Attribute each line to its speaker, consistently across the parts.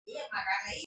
Speaker 1: Iya, makanya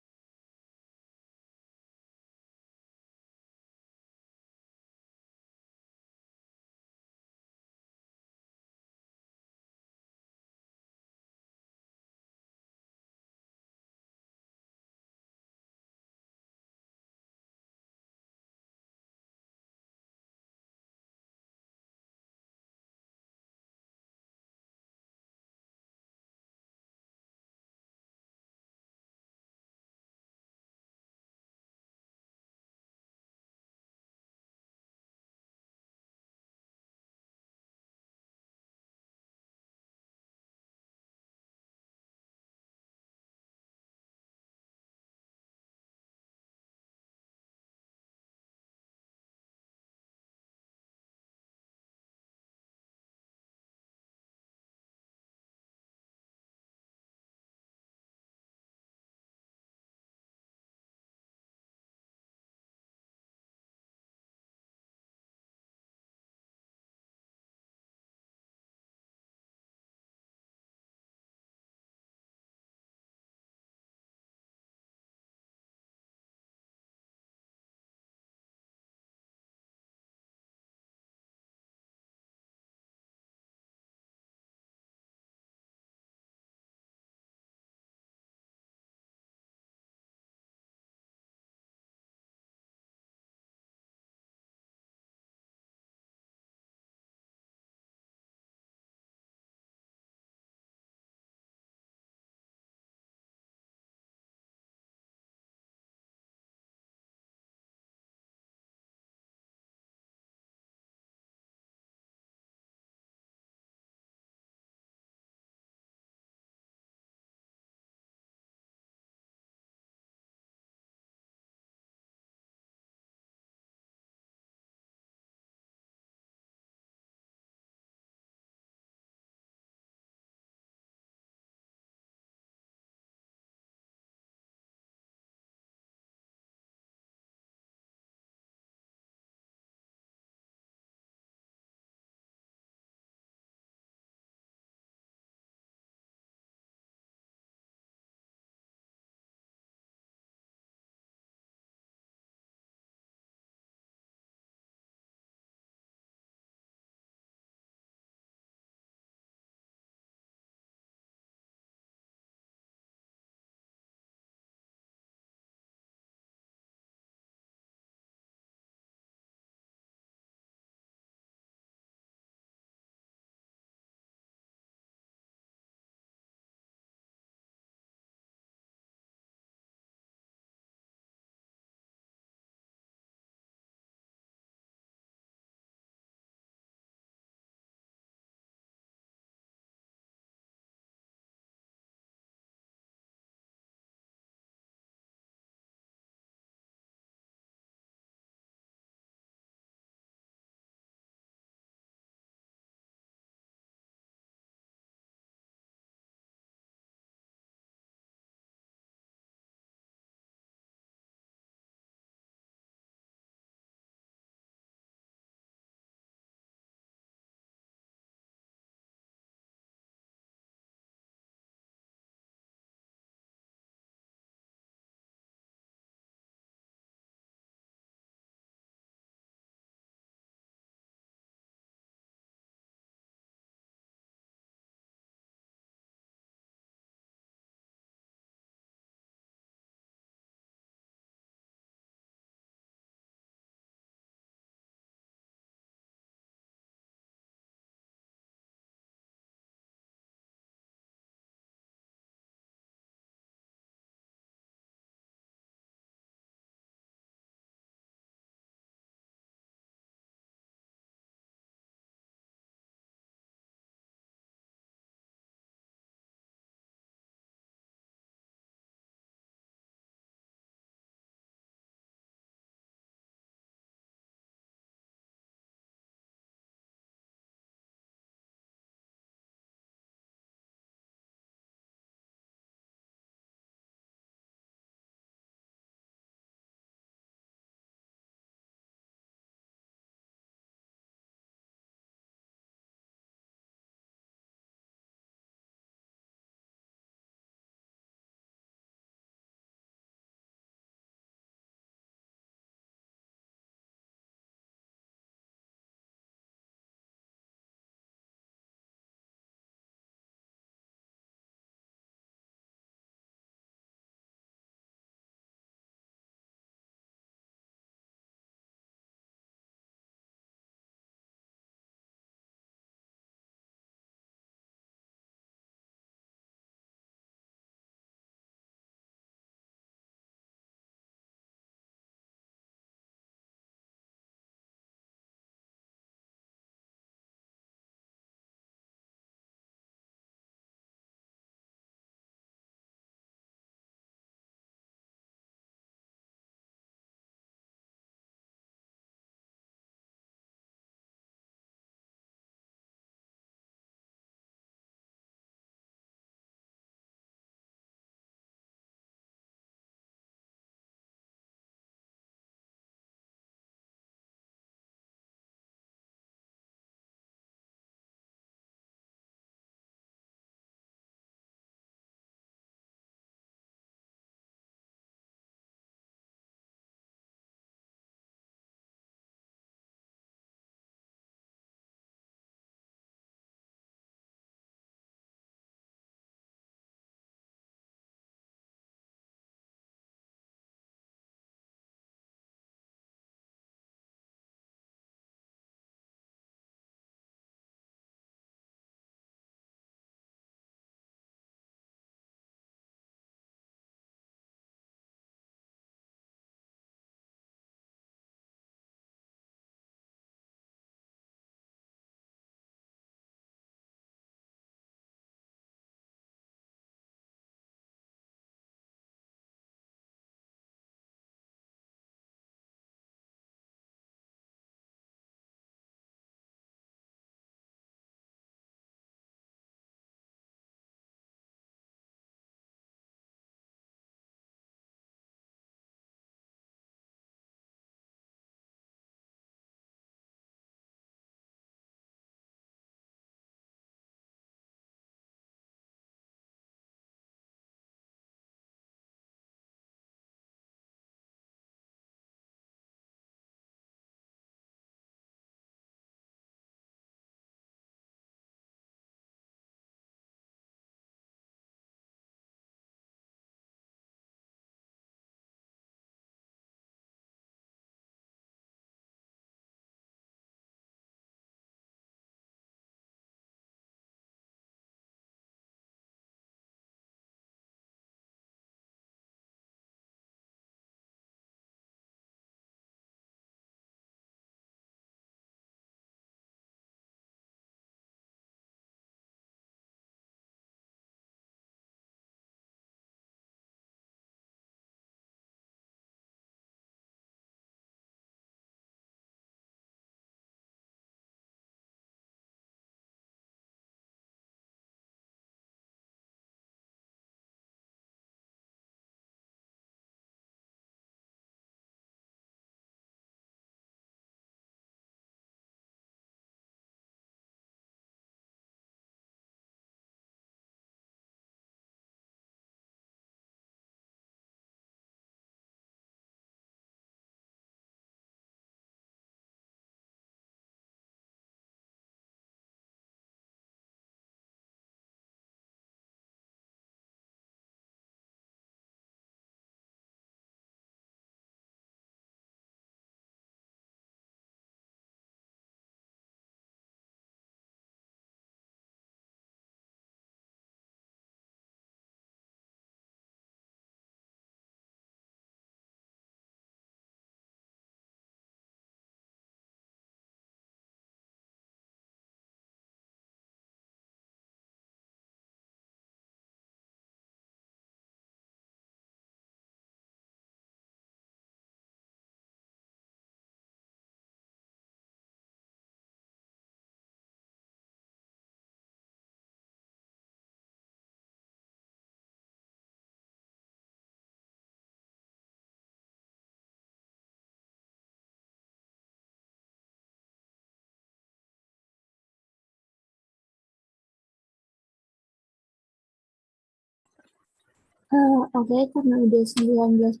Speaker 1: Oke, karena udah 19.40,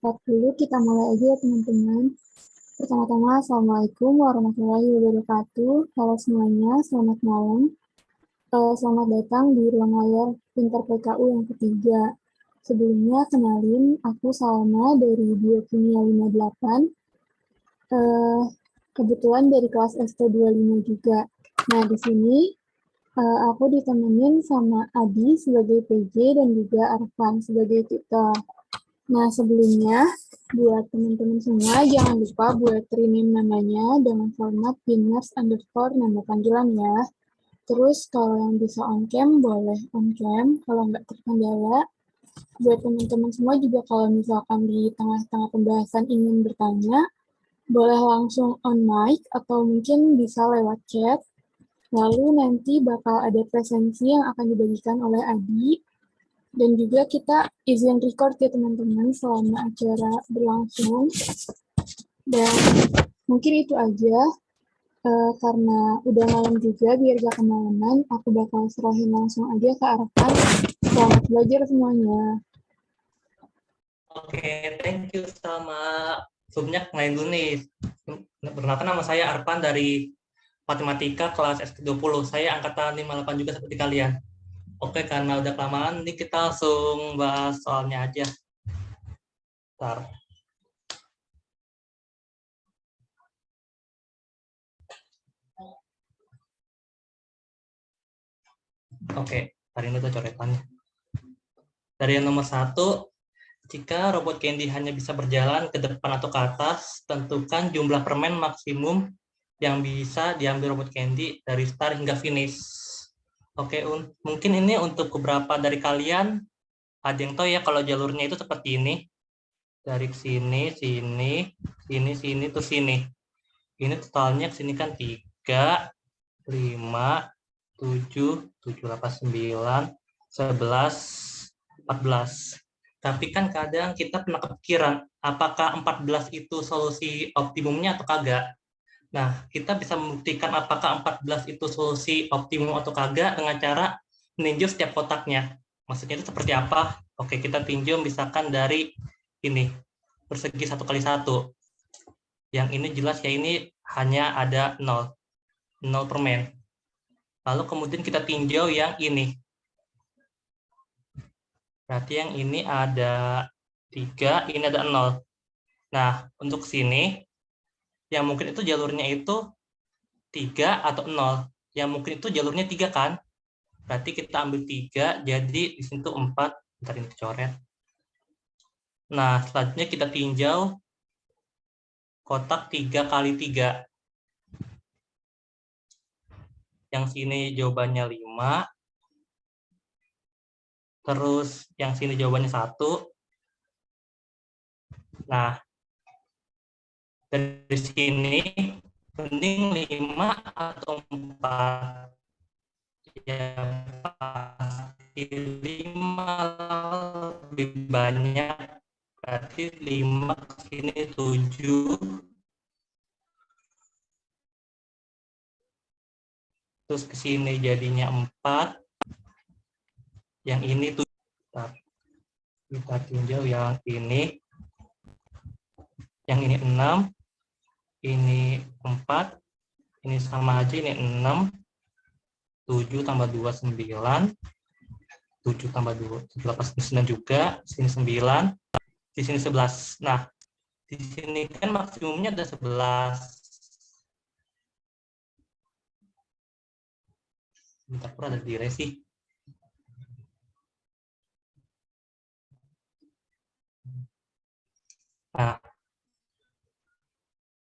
Speaker 1: kita mulai aja ya teman-teman. Pertama-tama, Assalamualaikum warahmatullahi wabarakatuh. Halo semuanya, selamat malam. Selamat datang di ruang layar Pintar PKU yang ketiga. Sebelumnya, kenalin, aku Salma dari Biokimia 58. Eh, Kebetulan dari kelas ST25 juga. Nah, di sini aku ditemenin sama Adi sebagai PJ dan juga Arfan sebagai tutor. Nah, sebelumnya, buat teman-teman semua, jangan lupa buat rename namanya dengan format Pinners underscore nama panggilan ya. Terus, kalau yang bisa on-cam, boleh on-cam. Kalau nggak terkendala, buat teman-teman semua juga kalau misalkan di tengah-tengah pembahasan ingin bertanya, boleh langsung on mic atau mungkin bisa lewat chat. Lalu nanti bakal ada presensi yang akan dibagikan oleh Adi. Dan juga kita izin record ya teman-teman selama acara berlangsung. Dan mungkin itu aja, karena udah malam juga, biar gak kemalaman, aku bakal serahin langsung aja ke Arfan. Selamat belajar semuanya.
Speaker 2: Oke, thank you sama sebelumnya kenalin dulu nih. Perkenalkan nama saya Arpan dari Matematika kelas ST20. Saya angkatan 58 juga seperti kalian. Oke, karena udah kelamaan, ini kita langsung bahas soalnya aja. Bentar. Oke, hari ini tuh coretannya. Dari yang nomor 1, jika robot candy hanya bisa berjalan ke depan atau ke atas, tentukan jumlah permen maksimum yang bisa diambil robot candy dari start hingga finish. Oke, mungkin ini untuk beberapa dari kalian, ada yang tahu ya kalau jalurnya itu seperti ini. Dari sini, sini, sini, sini, terus sini. Ini totalnya ke sini kan 3, 5, 7, 7, 8, 9, 11, 14. Tapi kan kadang kita pernah kepikiran, apakah 14 itu solusi optimumnya atau kagak? Nah, kita bisa membuktikan apakah 14 itu solusi optimum atau kagak dengan cara meninjau setiap kotaknya. Maksudnya itu seperti apa? Oke, kita tinjau misalkan dari ini, persegi 1 kali 1. Yang ini jelas ya, ini hanya ada 0, 0 permen. Lalu kemudian kita tinjau yang ini. Berarti yang ini ada 3, ini ada 0. Nah, untuk sini, yang mungkin itu jalurnya itu 3 atau 0. Yang mungkin itu jalurnya 3 kan? Berarti kita ambil 3, jadi di sini tuh 4. Bentar ini coret. Nah, selanjutnya kita tinjau kotak 3 kali 3. Yang sini jawabannya 5. Terus yang sini jawabannya 1. Nah, dari sini mending 5 atau 4. Ya, pasti 5 lebih banyak. Berarti 5 sini 7. Terus ke sini jadinya 4. Yang ini tuh kita tinjau yang ini. Yang ini 6, ini 4, ini sama aja, ini 6, 7 tambah 2, 9, 7 tambah 2, 8, 9 juga, sini 9, di sini 11. Nah, di sini kan maksimumnya ada 11. Bentar, pura ada delay sih. Nah,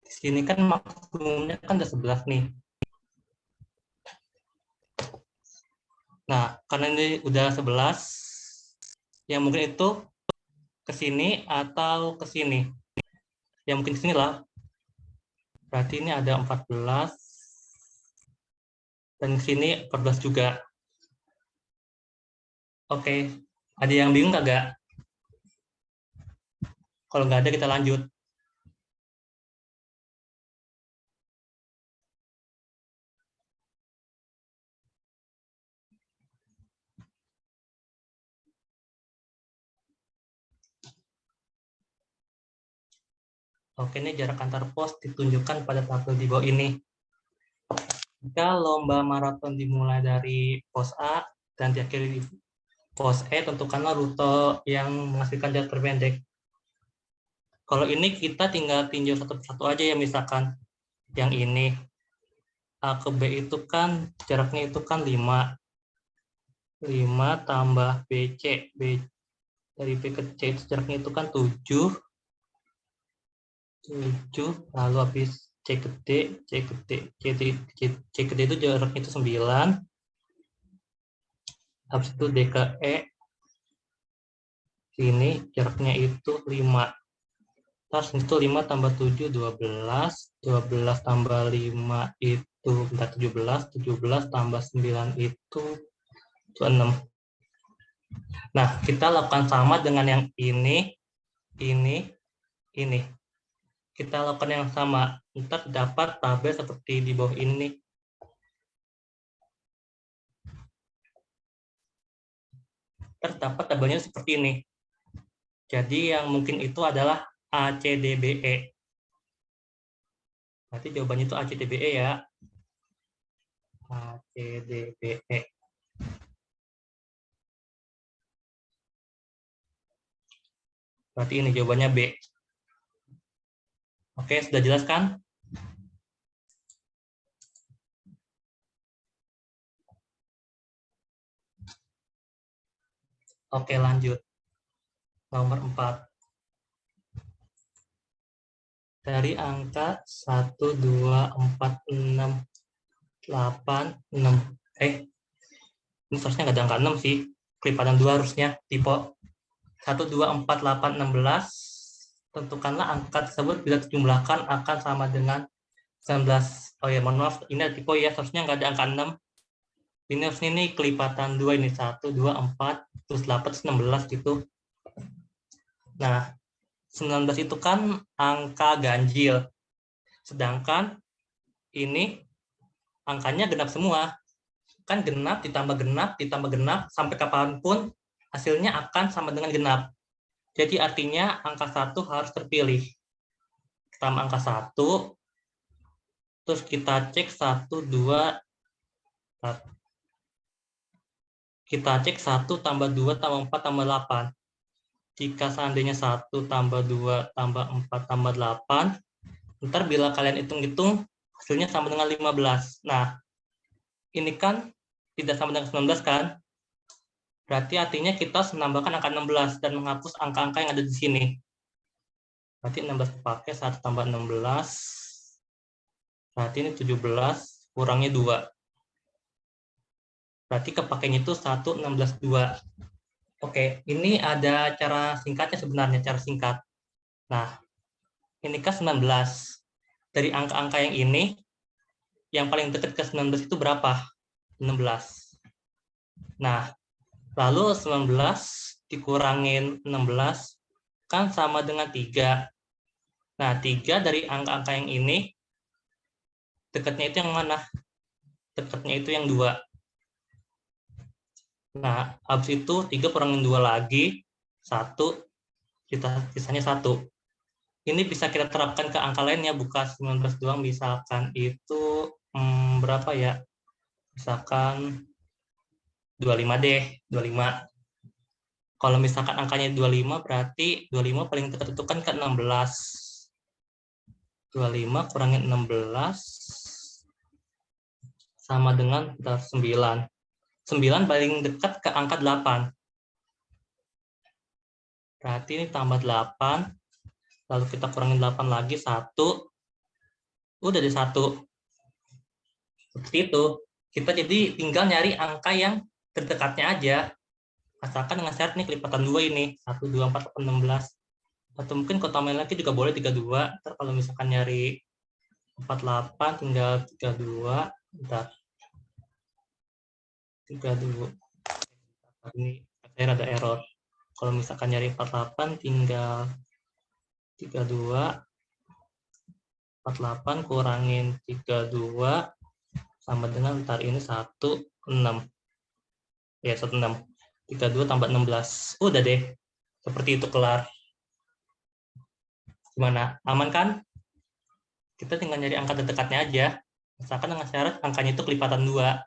Speaker 2: di sini kan maksimumnya kan ada 11 nih. Nah, karena ini udah 11, yang mungkin itu ke sini atau ke sini. Yang mungkin ke sini lah. Berarti ini ada 14, dan di sini 14 juga. Oke, ada yang bingung kagak? Kalau nggak ada, kita lanjut. Oke, ini jarak antar pos ditunjukkan pada tabel di bawah ini. Jika lomba maraton dimulai dari pos A dan diakhiri di pos E, tentukanlah rute yang menghasilkan jarak terpendek. Kalau ini kita tinggal tinjau satu-satu aja ya, misalkan yang ini A ke B itu kan jaraknya itu kan 5 tambah BC, dari B ke C itu jaraknya itu kan 7, lalu habis C ke D, C ke D itu jaraknya itu 9, habis itu D ke E, sini jaraknya itu 5. Terus itu 5 tambah 7, 12, 12 tambah 5 itu, 17 tambah 9 itu 6. Nah, kita lakukan sama dengan yang ini. Kita lakukan yang sama. Ntar dapat tabel seperti di bawah ini. Terdapat tabelnya seperti ini. Jadi yang mungkin itu adalah ACDBE. Berarti jawabannya itu ACDBE ya. ACDBE. Berarti ini jawabannya B. Oke, sudah jelas kan? Oke, lanjut. Nomor 4. Dari angka 1, 2, 4, 6, 8, 6. Ini seharusnya nggak ada angka 6 sih. Kelipatan 2 harusnya. Tipe 1, 2, 4, 8, 16. Tentukanlah angka tersebut bila dijumlahkan akan sama dengan 19. Oh ya, mohon maaf. Ini ada tipe ya. Seharusnya nggak ada angka 6. Ini harusnya ini kelipatan 2. Ini 1, 2, 4, terus 8, terus 16 gitu. Nah, 19 itu kan angka ganjil. Sedangkan ini angkanya genap semua. Kan genap ditambah genap, sampai kapanpun hasilnya akan sama dengan genap. Jadi artinya angka 1 harus terpilih. Pertama angka 1, terus kita cek 1, 2, kita cek 1 tambah 2 tambah 4 tambah 8. Jika seandainya 1 tambah 2 tambah 4 tambah 8, ntar bila kalian hitung-hitung hasilnya sama dengan 15. Nah, ini kan tidak sama dengan 19 kan? Berarti artinya kita harus menambahkan angka 16 dan menghapus angka-angka yang ada di sini. Berarti 16 dipakai 1 tambah 16. Berarti ini 17 kurangnya 2. Berarti kepakainya itu 1, 16, 2. Oke, ini ada cara singkatnya sebenarnya, cara singkat. Nah, ini kan 19. Dari angka-angka yang ini, yang paling dekat ke 19 itu berapa? 16. Nah, lalu 19 dikurangin 16 kan sama dengan 3. Nah, 3 dari angka-angka yang ini, dekatnya itu yang mana? Dekatnya itu yang 2. Nah, habis itu 3 kurangin 2 lagi, 1, sisanya 1. Ini bisa kita terapkan ke angka lainnya, bukan 19 doang, misalkan itu berapa ya? Misalkan 25 deh, 25. Kalau misalkan angkanya 25, berarti 25 paling dekat itu kan ke 16. 25 kurangin 16 sama dengan 9. 9 paling dekat ke angka 8. Berarti ini tambah 8, lalu kita kurangin 8 lagi, 1. Udah ada 1. Seperti itu. Kita jadi tinggal nyari angka yang terdekatnya aja. Asalkan dengan syarat nih kelipatan 2 ini. 1, 2, 4, 8, 16. Atau mungkin kalau tambahin lagi juga boleh 32. Ntar kalau misalkan nyari 48 tinggal 32. Bentar. 32. Ini saya ada error. Kalau misalkan nyari 48 tinggal 32. 48 kurangin 32 sama dengan ntar ini 16. Ya, 16. 32 tambah 16. Udah deh. Seperti itu kelar. Gimana? Aman kan? Kita tinggal nyari angka terdekatnya aja. Misalkan dengan syarat angkanya itu kelipatan 2.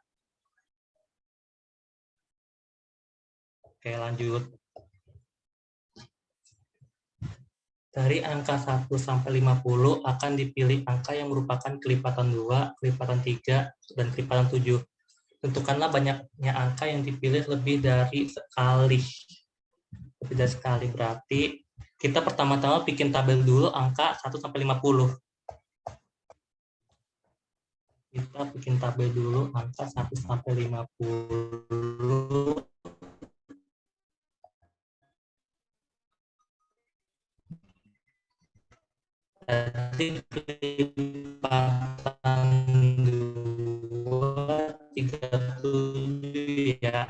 Speaker 2: Oke, lanjut. Dari angka 1 sampai 50 akan dipilih angka yang merupakan kelipatan 2, kelipatan 3, dan kelipatan 7. Tentukanlah banyaknya angka yang dipilih lebih dari sekali. Lebih dari sekali berarti kita pertama-tama bikin tabel dulu angka 1 sampai 50. Kita bikin tabel dulu angka 1 sampai 50. Jadi kelipatan 2, 37 ya.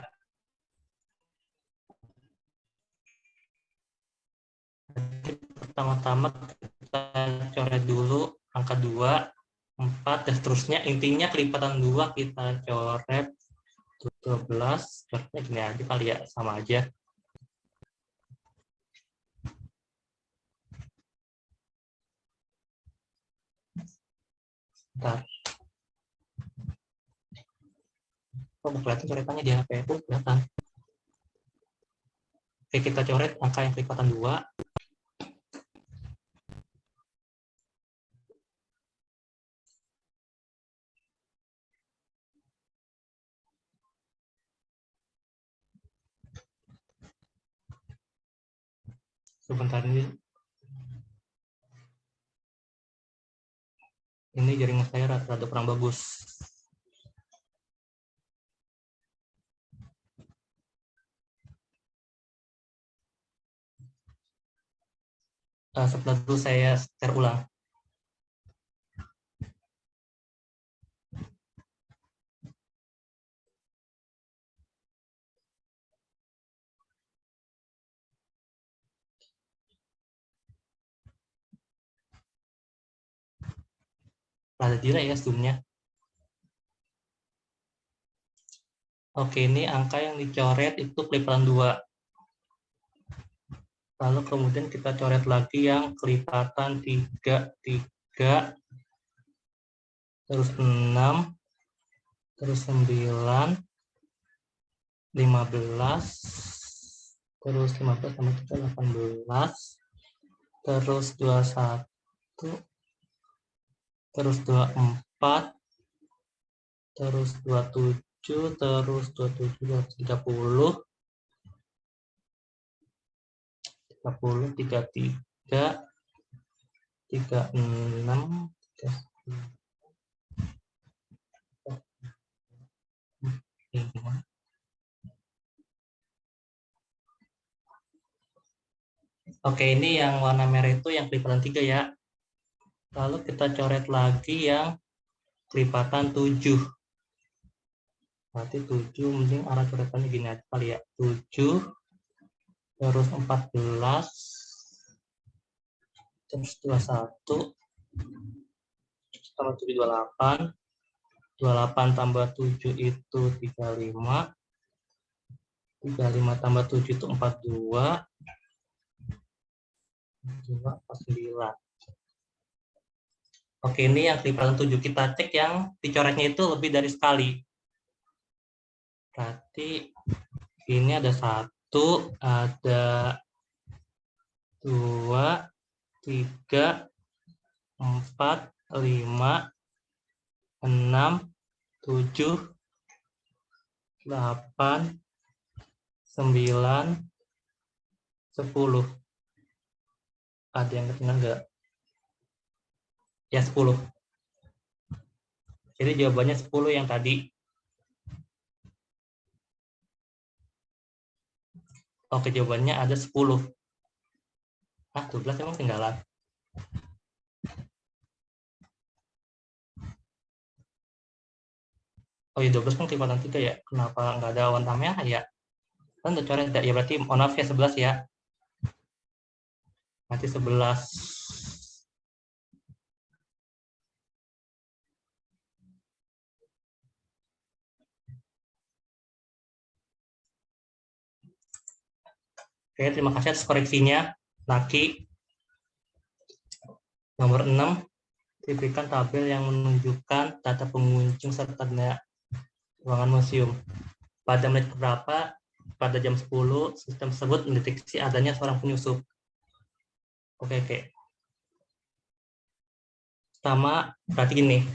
Speaker 2: Jadi pertama-tama kita coret dulu angka 2, 4, dan seterusnya. Intinya kelipatan 2 kita coret 12, coretnya gini aja kali ya, sama aja. Bentar. Oh, kelihatan coretannya di HP itu kelihatan. Oke, kita coret angka yang kelipatan 2. Sebentar ini jaringan saya rada-rada kurang bagus. Setelah dulu saya share ulang. Ada delay ya zoom-nya. Oke, ini angka yang dicoret itu kelipatan 2. Lalu kemudian kita coret lagi yang kelipatan 3, terus 6, terus 9, 15, terus 15 tambah 3, 18, terus 21, terus 24, terus 27, terus 27, 30, 33, 36, 35. Oke, ini yang warna merah itu yang kelipatan 3 ya. Lalu kita coret lagi yang kelipatan 7. Berarti 7, mending arah coretannya gini aja kali ya. 7, terus 14, terus 21, tambah 7, 28, 28 tambah 7 itu 35, 35 tambah 7 itu 42, 49. Oke, ini yang kelipatan 7. Kita cek yang dicoretnya itu lebih dari sekali. Berarti ini ada 1, ada 2, 3, 4, 5, 6, 7, 8, 9, 10. Ada yang ketinggalan nggak? Ya, 10. Jadi jawabannya 10 yang tadi. Oke, jawabannya ada 10. 12 emang ketinggalan. Oh ya, 12 kan kelipatan 3 ya. Kenapa nggak ada warna merah ya? Kan udah coret ya, berarti mohon maaf ya 11 ya. Nanti 11. Oke, terima kasih atas koreksinya, Naki. Nomor 6, diberikan tabel yang menunjukkan data pengunjung serta data ruangan museum. Pada menit berapa, pada jam 10, sistem tersebut mendeteksi adanya seorang penyusup. Oke. Pertama, berarti gini,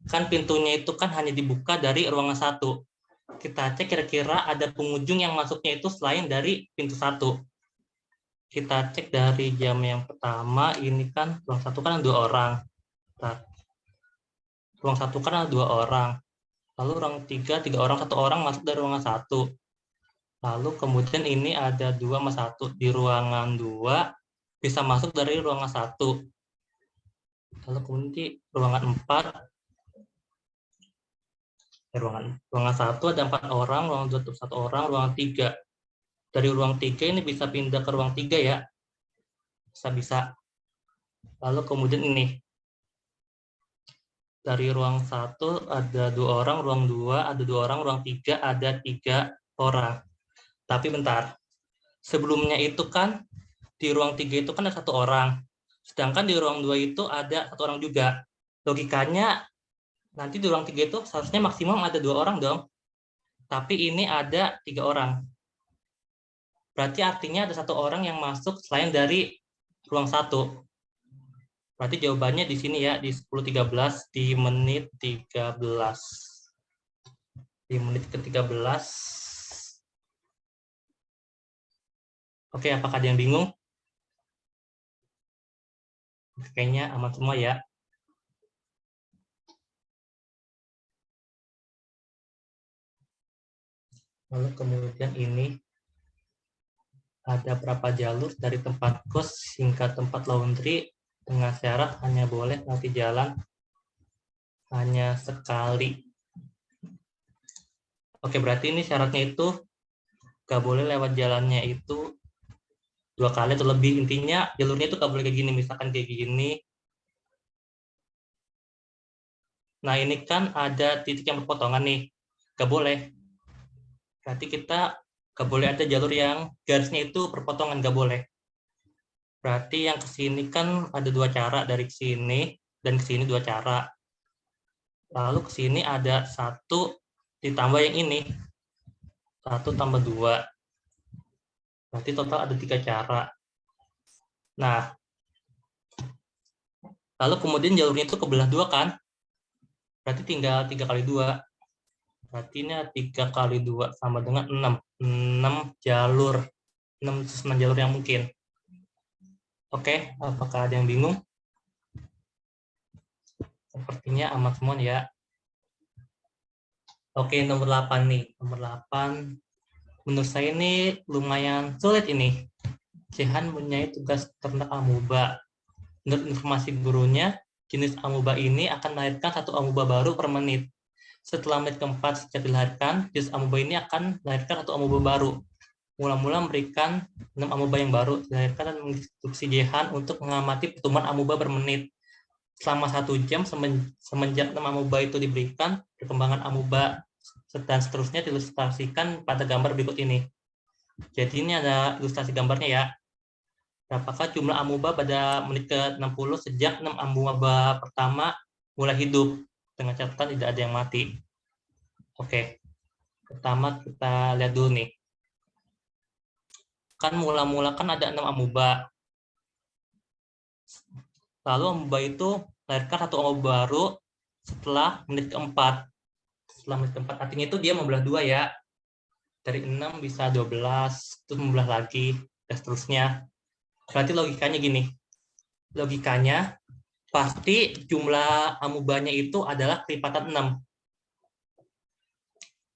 Speaker 2: kan pintunya itu kan hanya dibuka dari ruangan 1. Kita cek kira-kira ada pengunjung yang masuknya itu selain dari pintu 1. Kita cek dari jam yang pertama, ini kan ruang 1 kan ada 2 orang. Ruang 1 kan ada 2 orang. Lalu ruang 3 orang, 1 orang masuk dari ruangan 1. Lalu kemudian ini ada 2 sama 1. Di ruangan 2 bisa masuk dari ruangan 1. Lalu kemudian di ruangan 4, ruangan 1 ada 4 orang, ruangan 2 1 orang, ruangan 3. Dari ruang 3 ini bisa pindah ke ruang 3 ya. Bisa. Lalu kemudian ini. Dari ruang 1 ada 2 orang, ruang 2 ada 2 orang, ruang 3 ada 3 orang. Tapi bentar. Sebelumnya itu kan di ruang 3 itu kan ada 1 orang. Sedangkan di ruang 2 itu ada 1 orang juga. Logikanya nanti di ruang 3 itu seharusnya maksimum ada 2 orang dong. Tapi ini ada 3 orang. Berarti artinya ada 1 orang yang masuk selain dari ruang 1. Berarti jawabannya di sini ya, di 10.13, di menit 13. Di menit ke-13. Oke, apakah ada yang bingung? Kayaknya aman semua ya. Lalu kemudian ini ada berapa jalur dari tempat kos hingga tempat laundry dengan syarat hanya boleh nanti jalan hanya sekali. Oke, berarti ini syaratnya itu nggak boleh lewat jalannya itu 2 kali atau lebih. Intinya jalurnya itu nggak boleh kayak gini, misalkan kayak gini. Nah, ini kan ada titik yang berpotongan nih, nggak boleh. Berarti kita nggak boleh ada jalur yang garisnya itu berpotongan, nggak boleh. Berarti yang ke sini kan ada 2 cara, dari sini dan ke sini 2 cara. Lalu ke sini ada 1 ditambah yang ini. 1 tambah 2. Berarti total ada 3 cara. Nah, lalu kemudian jalurnya itu kebelah 2 kan? Berarti tinggal 3 kali 2. Berarti ini 3 kali 2 sama dengan 6. 6 jalur. 6 jalur yang mungkin. Oke, apakah ada yang bingung? Sepertinya aman semua ya. Oke, nomor 8 nih. Nomor 8. Menurut saya ini lumayan sulit ini. Jihan mempunyai tugas ternak amuba. Menurut informasi gurunya, jenis amuba ini akan melahirkan 1 amuba baru per menit. Setelah menit keempat sejak dilahirkan, jenis amuba ini akan melahirkan 1 amuba baru. Mula-mula memberikan 6 amuba yang baru dilahirkan dan menginstruksi Jihan untuk mengamati pertumbuhan amuba per menit. Selama 1 jam semenjak 6 amuba itu diberikan, perkembangan amuba dan seterusnya diilustrasikan pada gambar berikut ini. Jadi ini ada ilustrasi gambarnya ya. Berapakah jumlah amuba pada menit ke-60 sejak 6 amuba pertama mulai hidup, dengan catatan tidak ada yang mati. Oke, pertama kita lihat dulu nih. Kan mula-mula kan ada 6 amuba. Lalu amuba itu melahirkan 1 amuba baru setelah menit keempat. Setelah menit keempat, artinya itu dia membelah 2 ya. Dari 6 bisa 12, terus membelah lagi, dan seterusnya. Berarti logikanya gini. Logikanya, pasti jumlah amubanya itu adalah kelipatan 6.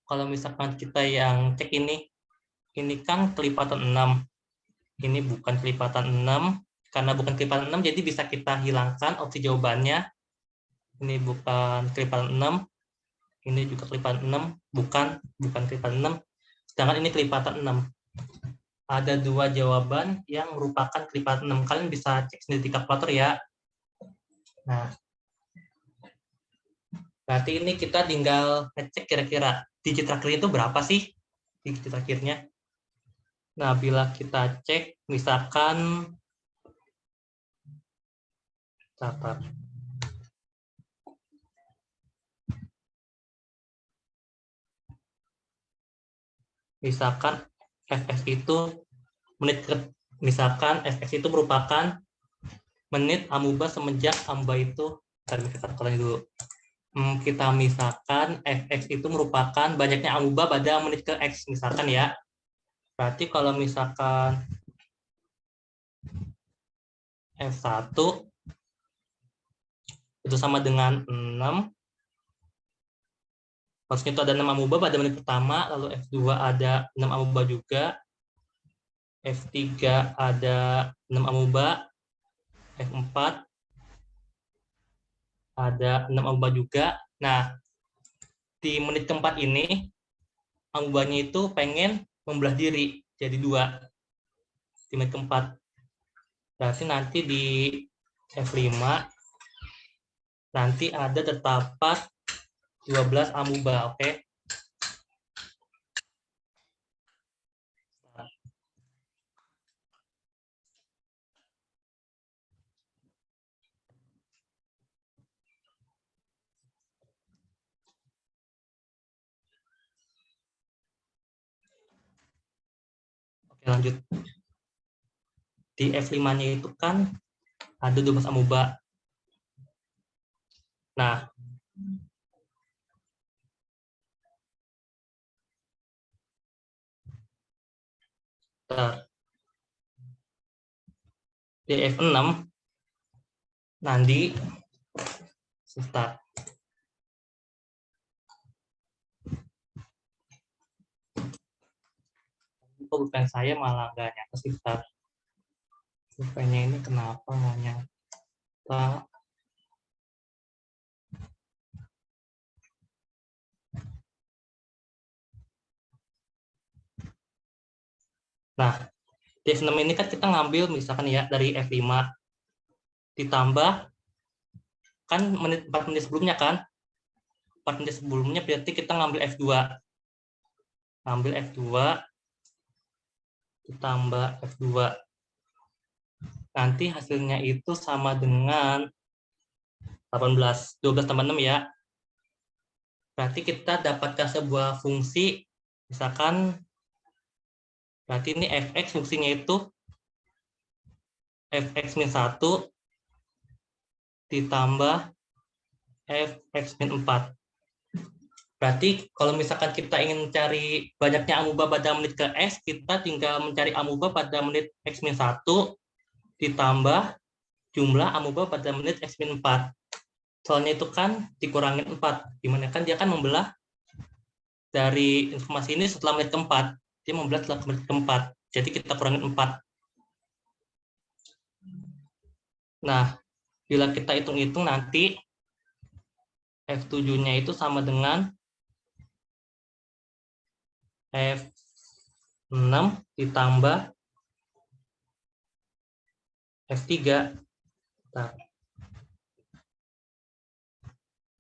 Speaker 2: Kalau misalkan kita yang cek ini kan kelipatan 6. Ini bukan kelipatan 6. Karena bukan kelipatan 6, jadi bisa kita hilangkan opsi jawabannya. Ini bukan kelipatan 6. Ini juga kelipatan 6. Bukan kelipatan 6. Sedangkan ini kelipatan 6. Ada 2 jawaban yang merupakan kelipatan 6. Kalian bisa cek sendiri di kalkulator ya. Nah, berarti ini kita tinggal ngecek kira-kira digit terakhirnya itu berapa sih? Digit terakhirnya. Nah, bila kita cek, misalkan Catat. Misalkan fx itu fx itu merupakan menit amuba semenjak amuba itu, kita ulangi dulu. Kita misalkan fx itu merupakan banyaknya amuba pada menit ke x, misalkan ya. Berarti kalau misalkan F1 itu sama dengan 6, maksudnya itu ada 6 amuba pada menit pertama, lalu F2 ada 6 amuba juga, F3 ada 6 amuba, F4 ada 6 amuba juga. Nah, di menit keempat ini, amubanya itu pengen membelah diri jadi 2 di menit keempat. Berarti nanti di F5 nanti ada terdapat 12 amuba, oke? Oke, lanjut. Di F5-nya itu kan ada 12 amuba. Nah, di F6 nanti start. Pulpen saya malah nggak nyata sih start. Pulpennya ini kenapa nggak nyata? Nah, di F6 ini kan kita ngambil misalkan ya dari F5 ditambah kan 4 menit sebelumnya kan, 4 menit sebelumnya berarti kita ngambil F2 ditambah F2, nanti hasilnya itu sama dengan 12 tambah 6 ya, berarti kita dapatkan sebuah fungsi, misalkan berarti ini fx fungsinya itu fx-1 ditambah fx-4. Berarti kalau misalkan kita ingin cari banyaknya amuba pada menit ke X, kita tinggal mencari amuba pada menit X-1 ditambah jumlah amuba pada menit X-4. Soalnya itu kan dikurangin 4, dimana kan dia kan membelah dari informasi ini setelah menit keempat. Dia membelah setelah menit keempat. Jadi kita kurangin 4. Nah, bila kita hitung-hitung nanti F7-nya itu sama dengan F6 ditambah F3. Bentar.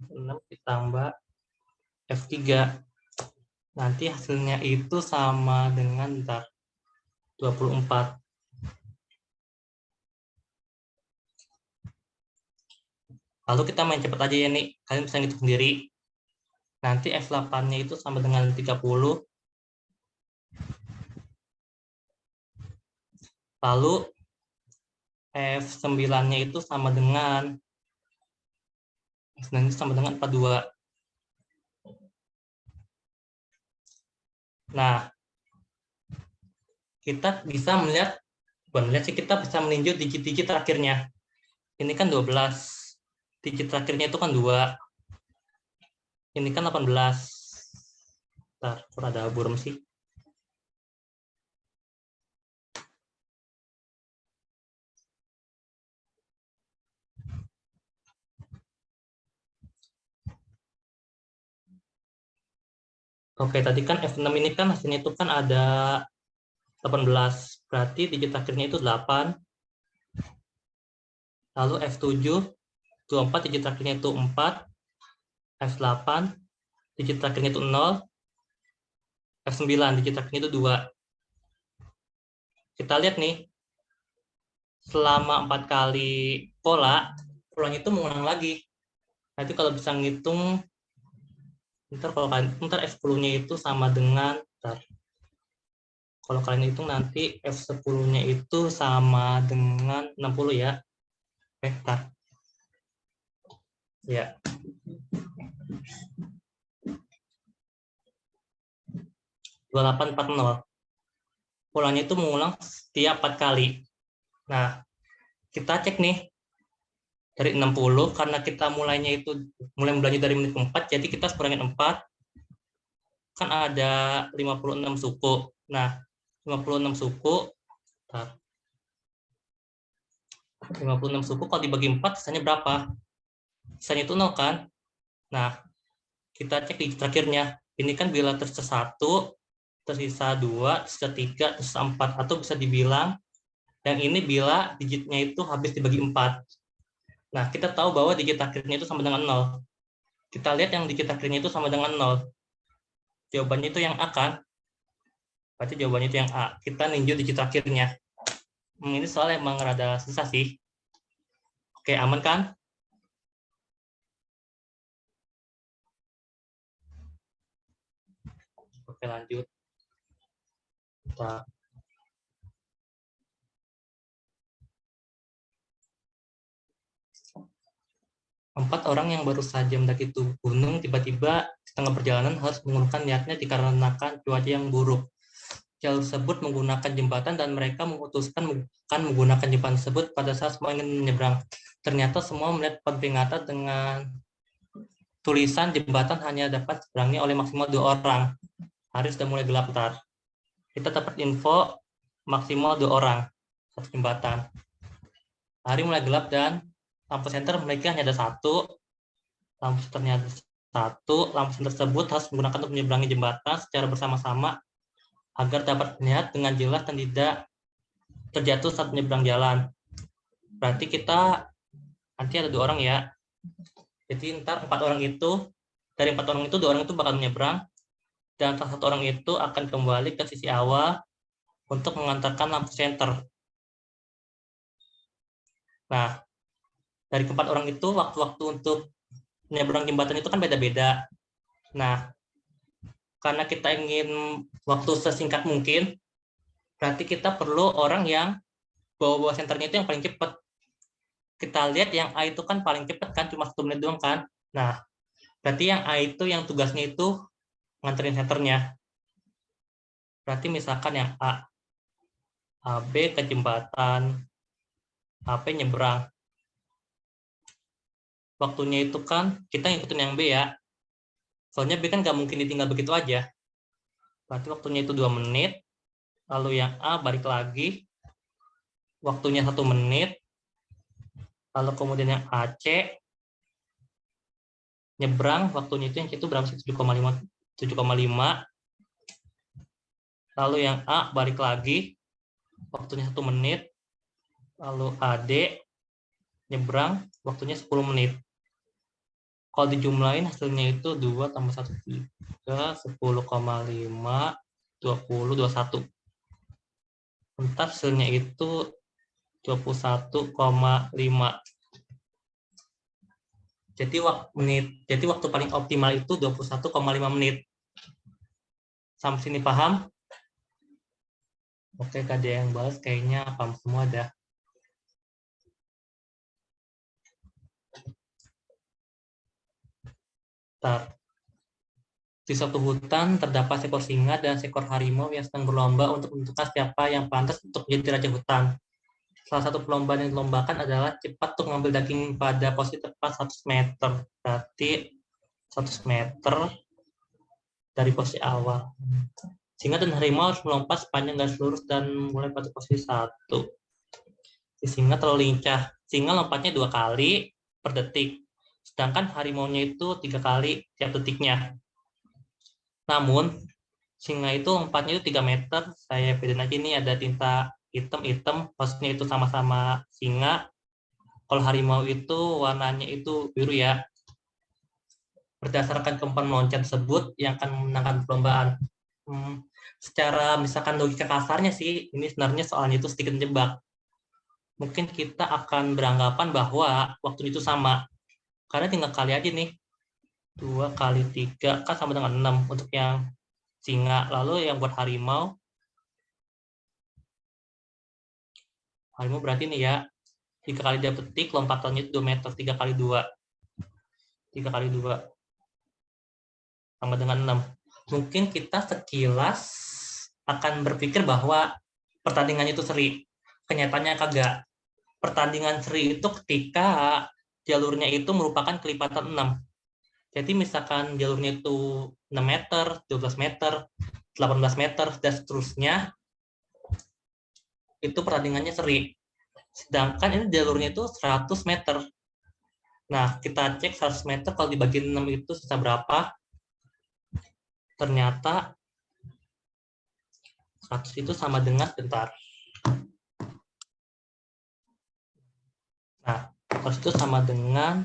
Speaker 2: 6 ditambah F3. Nanti hasilnya itu sama dengan 24. Lalu kita main cepat aja ya nih. Kalian bisa ngitung sendiri. Nanti F8-nya itu sama dengan 30. Lalu F9-nya itu sama dengan 42. Nah, kita bisa melihat, kita bisa meninjau digit-digit terakhirnya. Ini kan 12. Digit terakhirnya itu kan 2. Ini kan 18. Bentar, kok ada buram sih? Oke, tadi kan F6 ini kan hasilnya itu kan ada 18. Berarti digit akhirnya itu 8. Lalu F7, 24 digit akhirnya itu 4. F8, digit akhirnya itu 0. F9, digit akhirnya itu 2. Kita lihat nih, selama 4 kali pola, pulangnya itu mengulang lagi. Nanti kalau bisa ngitung, ntar F10-nya itu sama dengan, kalau kalian hitung nanti F10-nya itu sama dengan 60 ya. Oke, ntar. Ya. (2840). Polanya itu mengulang setiap 4 kali. Nah, kita cek nih. Dari 60, karena kita mulai belajar dari menit ke-4, jadi kita kurangin 4. Kan ada 56 suku. Nah, 56 suku. 56 suku kalau dibagi 4, sisanya berapa? Sisanya itu 0 kan? Nah, kita cek di terakhirnya. Ini kan bila tersisa 1, tersisa 2, tersisa 3, tersisa 4. Atau bisa dibilang, yang ini bila digitnya itu habis dibagi 4. Nah, kita tahu bahwa digit akhirnya itu sama dengan 0. Kita lihat yang digit akhirnya itu sama dengan 0. Jawabannya itu yang A kan? Berarti jawabannya itu yang A. Kita ninju digit akhirnya. Ini soal emang rada susah sih. Oke, aman kan? Oke, lanjut. Kita 4 orang yang baru saja mendaki gunung tiba-tiba setengah perjalanan harus mengurungkan niatnya dikarenakan cuaca yang buruk. Jalur tersebut menggunakan jembatan dan mereka memutuskan akan menggunakan jembatan tersebut pada saat semua ingin menyeberang. Ternyata semua melihat peringatan dengan tulisan jembatan hanya dapat diseberangi oleh maksimal 2 orang. Hari sudah mulai gelap ntar. Kita dapat info maksimal 2 orang satu jembatan. Hari mulai gelap dan lampu senter mereka hanya ada 1. Lampu senternya ada 1. Lampu senter tersebut harus menggunakan untuk menyeberangi jembatan secara bersama-sama agar dapat melihat dengan jelas dan tidak terjatuh saat menyeberang jalan. Berarti kita nanti ada 2 orang ya. Jadi ntar 4 orang itu, dari 4 orang itu 2 orang itu bakal menyeberang dan salah 1 orang itu akan kembali ke sisi awal untuk mengantarkan lampu senter. Nah, dari 4 orang itu waktu-waktu untuk menyeberang jembatan itu kan beda-beda. Nah, karena kita ingin waktu sesingkat mungkin, berarti kita perlu orang yang bawa senternya itu yang paling cepat. Kita lihat yang A itu kan paling cepat kan, cuma 1 menit doang kan. Nah, berarti yang A itu yang tugasnya itu nganterin senternya. Berarti misalkan yang A, AB ke jembatan, AP nyebrang. Waktunya itu kan kita ngikutin yang B ya. Soalnya B kan nggak mungkin ditinggal begitu aja. Berarti waktunya itu 2 menit. Lalu yang A balik lagi. Waktunya 1 menit. Lalu kemudian yang AC nyebrang. Waktunya itu yang itu berapa sih? 7,5. Lalu yang A balik lagi. Waktunya 1 menit. Lalu AD nyebrang. Waktunya 10 menit. Kalau dijumlahin hasilnya itu 2 tambah 1, 3, 10,5, 20, 21. Entar hasilnya itu 21,5. Jadi waktu paling optimal itu 21,5 menit. Sampai sini paham? Oke, ada yang bahas kayaknya paham semua dah. Di suatu hutan terdapat seekor singa dan seekor harimau yang sedang berlomba untuk menentukan siapa yang pantas untuk menjadi raja hutan. Salah satu perlombaan yang dilombakan adalah cepat untuk mengambil daging pada posisi tepat 100 meter. Berarti 100 meter dari posisi awal. Singa dan harimau harus melompat sepanjang garis lurus dan mulai pada posisi 1. Si singa terlalu lincah. Singa lompatnya 2 kali per detik. Sedangkan harimaunya itu 3 kali tiap detiknya. Namun, singa itu lompatnya itu 3 meter. Saya bedain aja ini ada tinta hitam, maksudnya itu sama-sama singa. Kalau harimau itu warnanya itu biru ya. Berdasarkan kemampuan meloncat tersebut yang akan memenangkan perlombaan. Secara misalkan logika kasarnya sih, ini sebenarnya soalnya itu sedikit menjebak. mungkin kita akan beranggapan bahwa waktu itu sama. Karena tinggal kali aja nih. 2 kali 3 kan sama dengan 6 untuk yang singa. Lalu yang buat harimau berarti nih ya, 3 kali dia petik, lompatannya itu 2 meter, 3 kali 2. 3 kali 2 sama dengan 6. Mungkin kita sekilas akan berpikir bahwa pertandingannya itu seri. Kenyataannya kagak. Pertandingan seri itu ketika jalurnya itu merupakan kelipatan 6. Jadi misalkan jalurnya itu 6 meter, 12 meter, 18 meter, dan seterusnya, itu pertandingannya seri. Sedangkan ini jalurnya itu 100 meter. Nah, kita cek 100 meter, kalau dibagi 6 itu sisa berapa? Ternyata 100 itu sama dengan, bentar. Nah, 100 itu sama dengan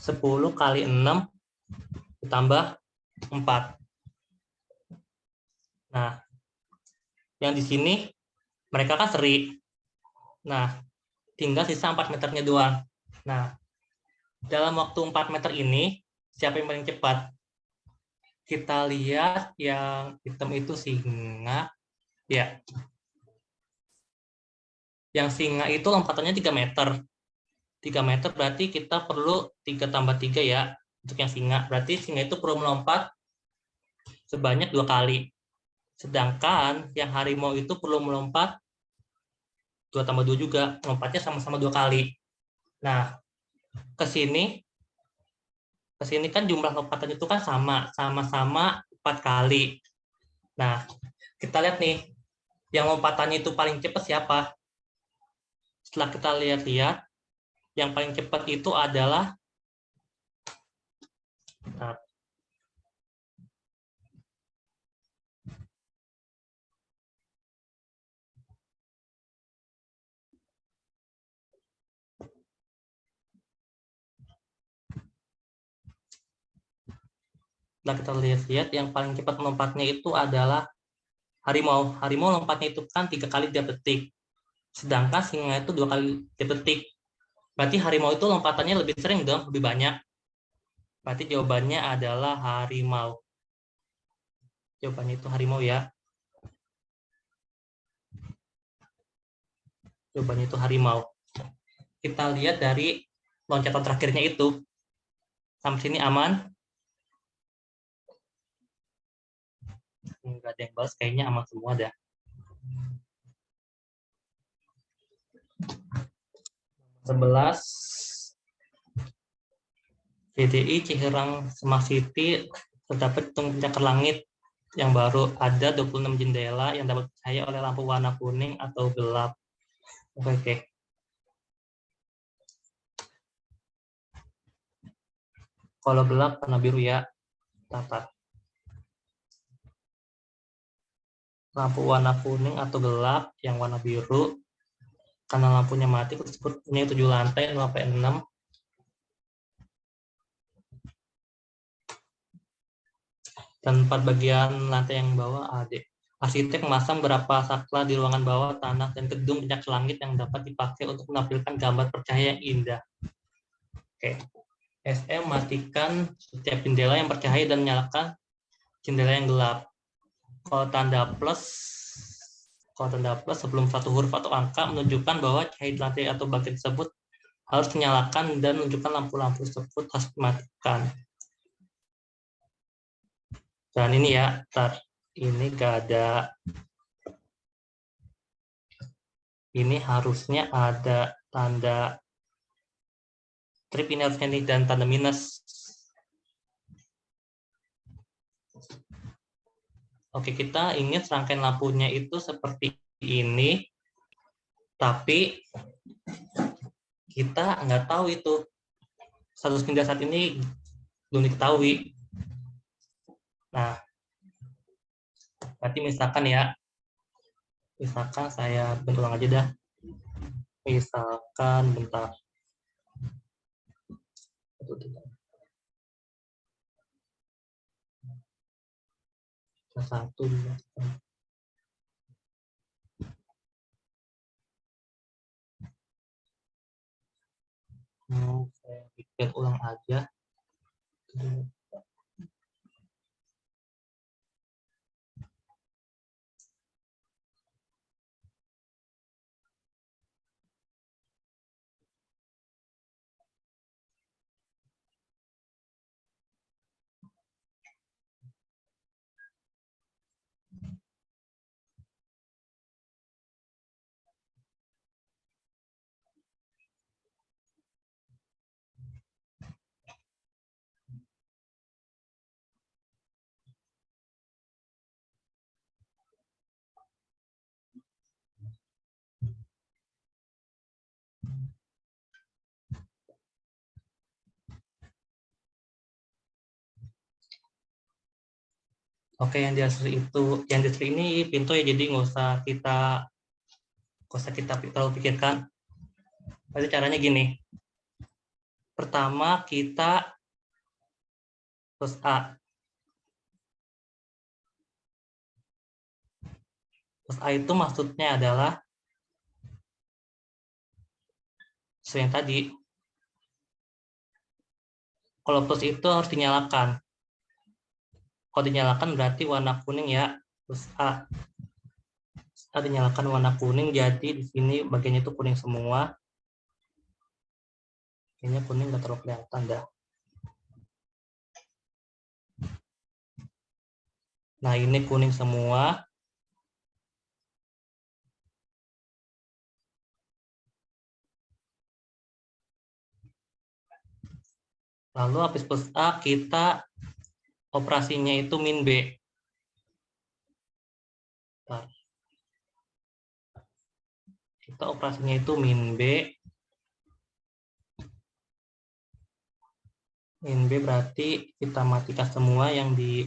Speaker 2: 10 kali 6 ditambah 4. Nah, yang di sini mereka kan seri. Nah, tinggal sisa 4 meternya doang. Nah, dalam waktu 4 meter ini, siapa yang paling cepat? Kita lihat yang hitam itu singa. Ya. Yang singa itu lompatannya 3 meter. 3 meter berarti kita perlu 3 tambah 3 ya. Untuk yang singa. Berarti singa itu perlu melompat sebanyak 2 kali. Sedangkan yang harimau itu perlu melompat 2 tambah 2 juga. Lompatnya sama-sama 2 kali. Nah, ke sini kan jumlah lompatan itu kan sama-sama 4 kali. Nah, kita lihat nih, yang lompatannya itu paling cepat siapa? Setelah kita lihat-lihat, yang paling cepat itu adalah, setelah kita lihat-lihat, yang paling cepat melompatnya itu adalah harimau. Harimau lompatnya itu kan 3 kali dia petik. Sedangkan singa itu 2 kali dia petik. Berarti harimau itu lompatannya lebih sering dong, lebih banyak. Berarti jawabannya adalah harimau. Jawabannya itu harimau ya. Jawabannya itu harimau. Kita lihat dari loncatan terakhirnya itu. Sampai sini aman? Enggak ada yang balas, kayaknya aman semua dah. 11 CDI Ciherang Smart City terdapat pencakar langit yang baru. Ada 26 jendela yang dapat dicahaya oleh lampu warna kuning atau gelap. Oke. Kalau gelap warna biru ya. Tatat. Lampu warna kuning atau gelap yang warna biru. Karena lampunya mati, punya 7 lantai, 0 sampai 6. Dan 4 bagian lantai yang bawah AD. Arsitek memasang beberapa saklar di ruangan bawah tanah dan gedung pencakar langit yang dapat dipakai untuk menampilkan gambar percahaya yang indah. Oke. SM matikan setiap jendela yang bercahaya dan menyalakan jendela yang gelap. Kalau tanda plus sebelum satu huruf atau angka menunjukkan bahwa cahaya di lantai atau bagian tersebut harus dinyalakan dan menunjukkan lampu-lampu tersebut harus dimatikan. Dan ini ya, ini gak ada. Ini harusnya ada tanda strip, ini harusnya nih, dan tanda minus. Oke, kita ingin serangkaian lampunya itu seperti ini, tapi kita nggak tahu itu. Status pindah saat ini belum diketahui. Nah, berarti misalkan saya berulang aja dah. Misalkan, bentar. Satu, dua, Saya bikin ulang aja. Oke, yang di hasil ini pintu ya, jadi nggak usah kita terlalu pikirkan. Berarti caranya gini. Pertama kita plus A. Plus A itu maksudnya adalah sesuai yang tadi. Kalau plus itu harus dinyalakan. Kalau dinyalakan berarti warna kuning ya, plus A. A dinyalakan warna kuning, jadi di sini bagiannya itu kuning semua. Kayaknya kuning nggak terlalu kelihatan dah. Nah, ini kuning semua. Lalu habis plus A, kita operasinya itu min B. Bentar. Kita operasinya itu min B. Min B berarti kita matikan semua yang di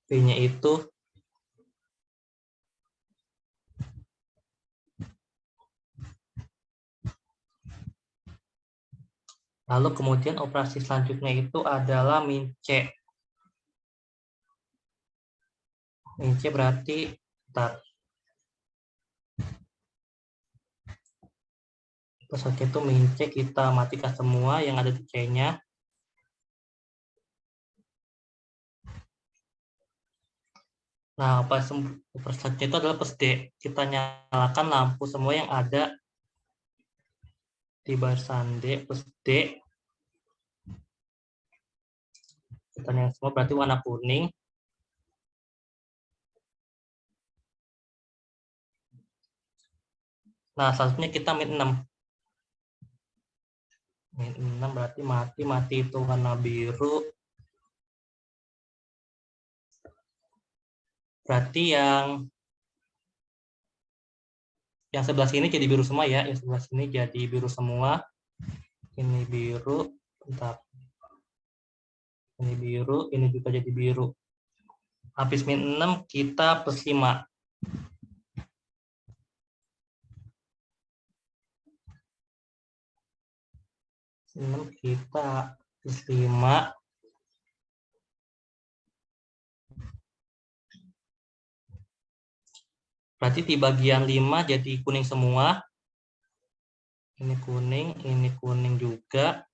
Speaker 2: B-nya itu. Lalu kemudian operasi selanjutnya itu adalah min C. Min C berarti, bentar. Terus itu min C kita matikan semua yang ada di C-nya. Nah, operasi selanjutnya itu adalah plus D. Kita nyalakan lampu semua yang ada di barisan D plus D. Kita nyalakan semua berarti warna kuning. Nah, selanjutnya kita min 6. Min 6 berarti mati itu warna biru. Berarti yang sebelah sini jadi biru semua ya. Yang sebelah sini jadi biru semua. Ini biru. Bentar. Ini biru, ini juga jadi biru. Habis min 6 kita plus 5. Kita plus 5. Berarti di bagian 5 jadi kuning semua. Ini kuning juga.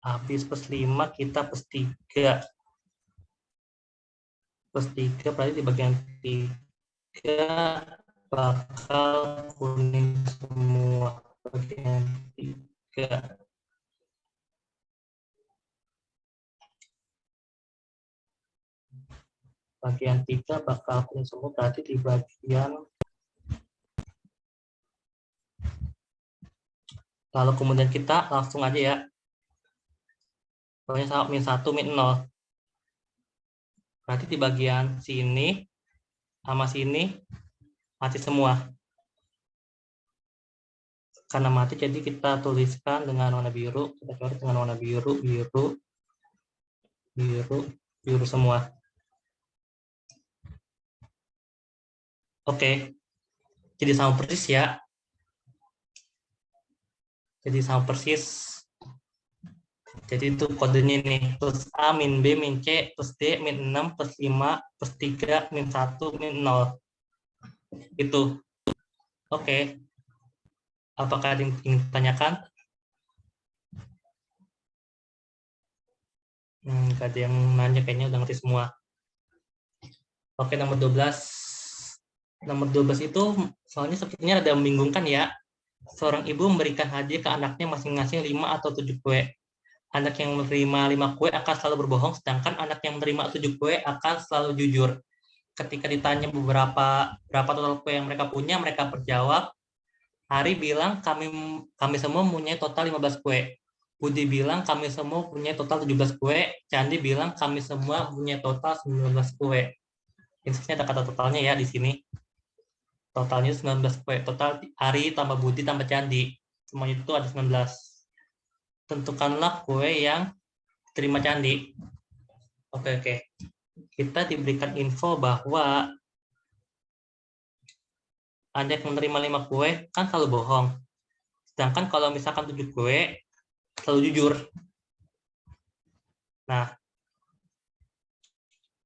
Speaker 2: Habis plus 5 kita plus 3. Plus 3 berarti di bagian 3 bakal kuning semua. Bagian 3. Bagian 3 bakal kuning semua, berarti di bagian. Lalu kemudian kita langsung aja ya. Pokoknya sama min 1, min 0. Berarti di bagian sini sama sini mati semua. Karena mati, jadi kita tuliskan dengan warna biru. Kita coret dengan warna biru, biru semua. Oke. Jadi sama persis ya. Jadi sama persis. Jadi itu kodenya nih. Plus A, min B, min C, plus D, min 6, plus 5, plus 3, min 1, min 0. Itu. Oke. Apakah ada yang ingin ditanyakan? Nggak ada yang nanya, kayaknya udah ngerti semua. Oke, nomor 12. Nomor 12 itu soalnya sepertinya ada membingungkan ya. Seorang ibu memberikan hadiah ke anaknya masing-masing 5 atau 7 kue. Anak yang menerima 5 kue akan selalu berbohong, sedangkan anak yang menerima 7 kue akan selalu jujur. Ketika ditanya berapa total kue yang mereka punya, mereka berjawab, Ari bilang kami semua punya total 15 kue. Budi bilang kami semua punya total 17 kue. Candi bilang kami semua punya total 19 kue. Ini ada kata totalnya ya di sini. Totalnya 19 kue. Total Ari tambah Budi tambah Candi. Semuanya itu ada 19. Tentukanlah kue yang terima Candi. Oke. Kita diberikan info bahwa anak yang menerima 5 kue kan selalu bohong. Sedangkan kalau misalkan 7 kue, selalu jujur. Nah,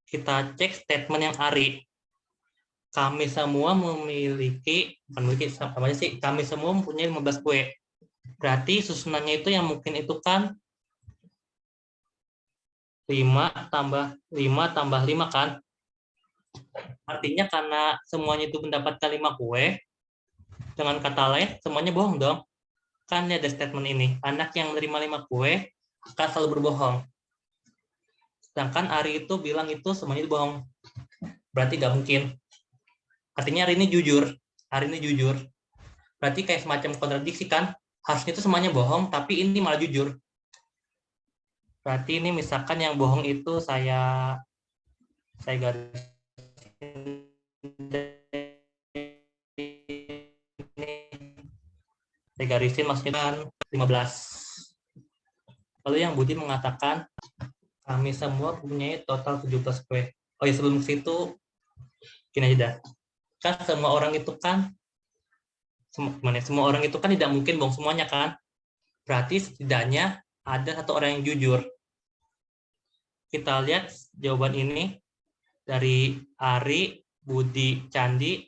Speaker 2: kita cek statement yang Ari. Kami semua kami semua mempunyai 15 kue. Berarti susunannya itu yang mungkin itu kan 5 tambah 5 kan. Artinya karena semuanya itu mendapatkan 5 kue, dengan kata lain semuanya bohong dong. Kan ada statement ini, anak yang menerima 5 kue akan selalu berbohong. Sedangkan Ari itu bilang itu semuanya itu bohong. Berarti nggak mungkin. Artinya Ari ini jujur. Berarti kayak semacam kontradiksi kan? Harusnya itu semuanya bohong, tapi ini malah jujur. Berarti ini misalkan yang bohong itu saya garisin maksudnya 15. Lalu yang Budi mengatakan kami semua punya total 17 kue. Oh ya, sebelum situ gini aja dah. Kan semua orang itu kan tidak mungkin bohong semuanya kan? Berarti setidaknya ada satu orang yang jujur. Kita lihat jawaban ini dari Ari, Budi, Candi.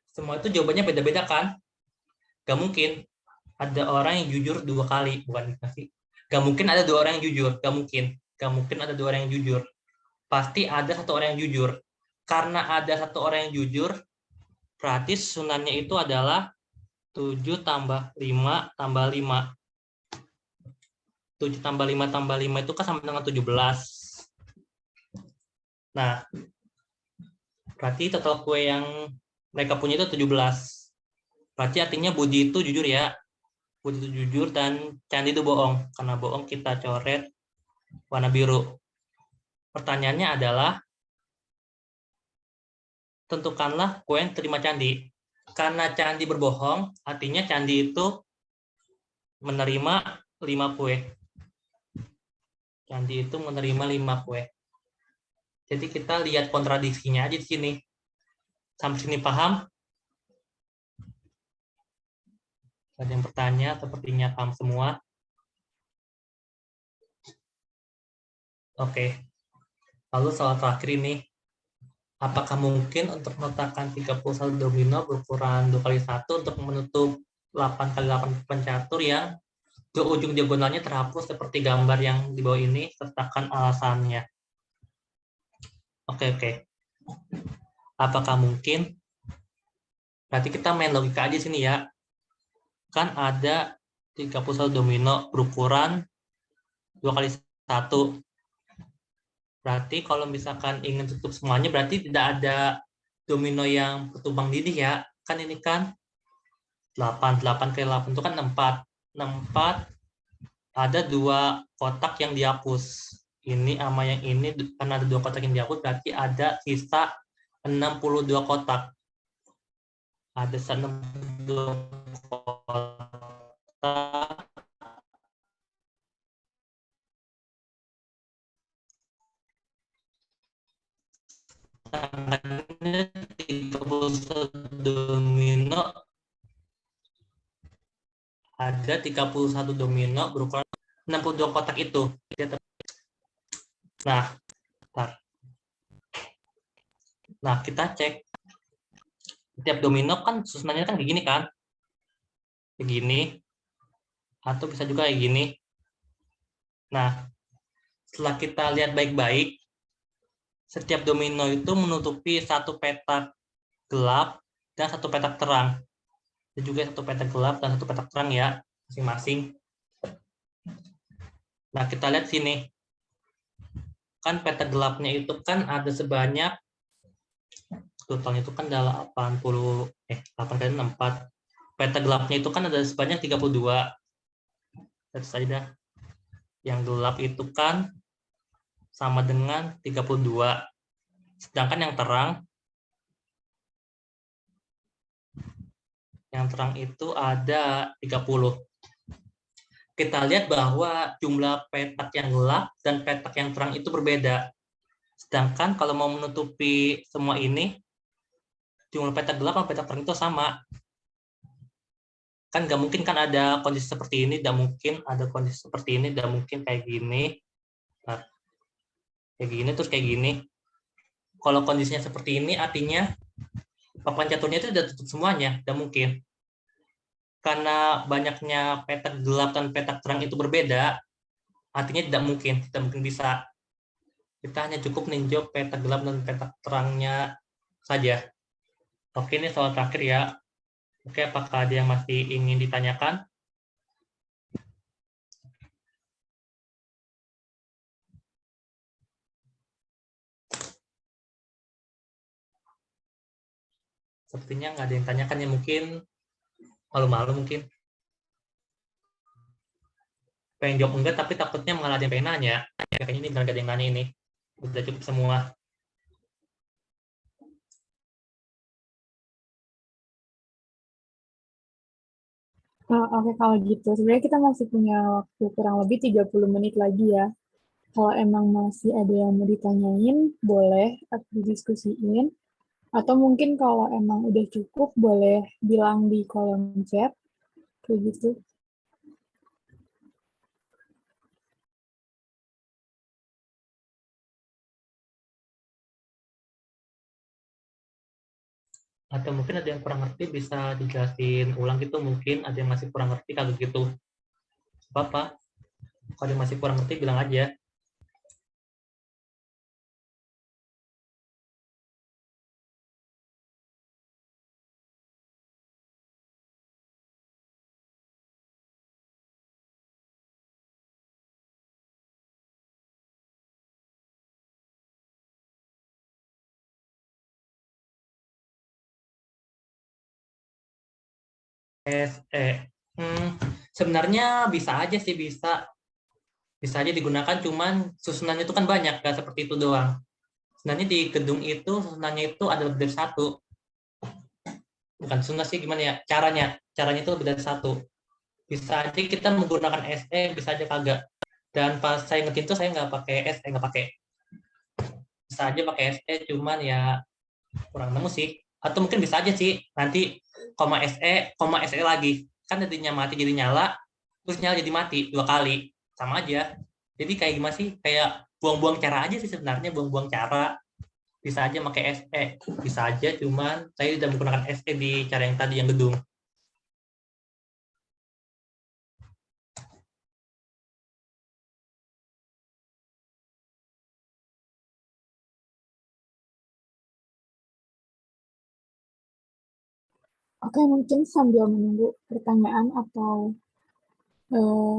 Speaker 2: Semua itu jawabannya beda-beda kan? Gak mungkin ada orang yang jujur 2 kali, bukan sih? Gak mungkin ada 2 orang yang jujur, gak mungkin ada 2 orang yang jujur. Pasti ada 1 orang yang jujur. Karena ada 1 orang yang jujur, berarti susunannya itu adalah 7 tambah 5 tambah 5. 7 tambah 5 tambah 5 itu kan sama dengan 17. Nah, berarti total kue yang mereka punya itu 17. Berarti artinya Budi itu jujur ya. Budi itu jujur dan Candi itu bohong. Karena bohong kita coret warna biru. Pertanyaannya adalah, tentukanlah kue yang terima Candi. Karena Candi berbohong, artinya Candi itu menerima 5 kue. Candi itu menerima 5 kue. Jadi kita lihat kontradiksinya aja di sini. Sampai sini paham? Ada yang bertanya, sepertinya paham semua. Oke. Lalu soal terakhir ini, apakah mungkin untuk meletakkan 31 domino berukuran 2 kali 1 untuk menutup 8 kali 8 pencatur yang ke ujung diagonalnya terhapus seperti gambar yang di bawah ini, sertakan alasannya. Oke. Apakah mungkin? Berarti kita main logika aja sini ya. Kan ada 31 domino berukuran 2 kali 1. Berarti kalau misalkan ingin tutup semuanya, berarti tidak ada domino yang ketumbang didih ya. Kan ini kan 8 kali 8 itu kan 4. 4 ada 2 kotak yang dihapus. Ini sama yang ini, karena ada 2 kotak yang dihapus, berarti ada sisa 62 kotak. Ada 62 kotak. Tangannya 31 domino. Ada 31 domino berukuran 62 kotak itu. Nah, kita cek. Setiap domino kan susunannya kan begini kan. begini, atau bisa juga kayak gini. Nah, setelah kita lihat baik-baik, setiap domino itu menutupi satu petak gelap dan satu petak terang. Dan juga satu petak gelap dan satu petak terang ya, masing-masing. Nah, kita lihat sini. Kan petak gelapnya itu kan ada sebanyak, totalnya itu kan ada 8 kali 4. Petak gelapnya itu kan ada sebanyak 32. Lihat saja. Yang gelap itu kan sama dengan 32. Sedangkan yang terang itu ada 30. Kita lihat bahwa jumlah petak yang gelap dan petak yang terang itu berbeda. Sedangkan kalau mau menutupi semua ini, jumlah petak gelap dan petak terang itu sama. Kan nggak mungkin kan ada kondisi seperti ini, nggak mungkin ada kondisi seperti ini, nggak mungkin kayak gini, nah, kayak gini, terus kayak gini. Kalau kondisinya seperti ini, artinya papan caturnya itu sudah tutup semuanya, nggak mungkin. Karena banyaknya petak gelap dan petak terang itu berbeda, artinya tidak mungkin bisa. Kita hanya cukup meninjau petak gelap dan petak terangnya saja. Oke, ini soal terakhir ya. Oke, apakah ada yang masih ingin ditanyakan? Sepertinya nggak ada yang tanyakan ya, mungkin malu-malu mungkin. Pengen jawab enggak, tapi takutnya malah ada yang pengen nanya. Ya, kayaknya ini benar gak ada yang nanya ini. Udah cukup semua.
Speaker 1: Oke, kalau gitu. Sebenarnya kita masih punya waktu kurang lebih 30 menit lagi ya. Kalau emang masih ada yang mau ditanyain, boleh atau didiskusiin. Atau mungkin kalau emang udah cukup, boleh bilang di kolom chat. Kayak gitu.
Speaker 2: Atau mungkin ada yang kurang ngerti, bisa dijelasin ulang gitu. Mungkin ada yang masih kurang ngerti kalau gitu. Apa-apa. Kalau ada yang masih kurang ngerti, bilang aja. SE. Sebenarnya bisa aja sih, bisa aja digunakan, cuman susunannya itu kan banyak, gak seperti itu doang. Sebenarnya di gedung itu susunannya itu ada lebih dari satu. Bukan susunan sih, gimana ya, caranya itu lebih dari satu. Bisa aja kita menggunakan SE, bisa aja kagak. Dan pas saya ngetin tuh saya nggak pakai SE, nggak pakai, bisa aja pakai SE, cuman ya kurang nemu sih. Atau mungkin bisa aja sih nanti koma SE lagi, kan tadinya mati jadi nyala, terus nyala jadi mati 2 kali, sama aja. Jadi kayak gimana sih, kayak buang-buang cara aja sih sebenarnya, buang-buang cara. Bisa aja pakai SE, bisa aja, cuman saya udah menggunakan SE di cara yang tadi yang gedung.
Speaker 1: Oke, mungkin sambil menunggu pertanyaan atau eh,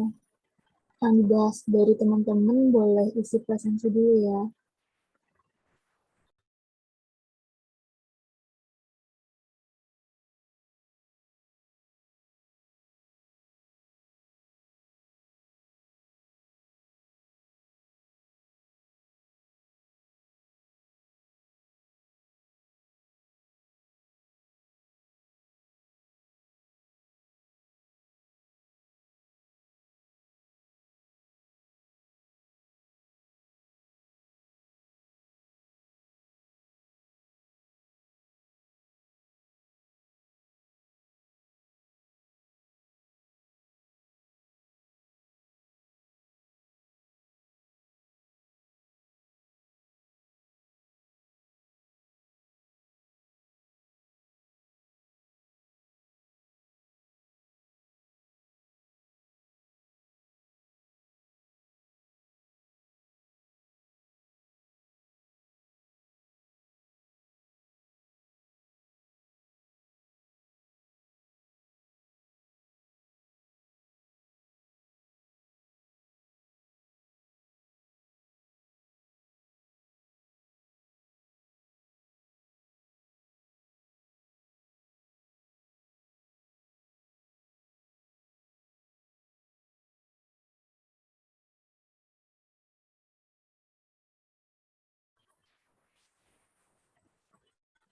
Speaker 1: yang dibahas dari teman-teman, boleh isi presensi dulu ya.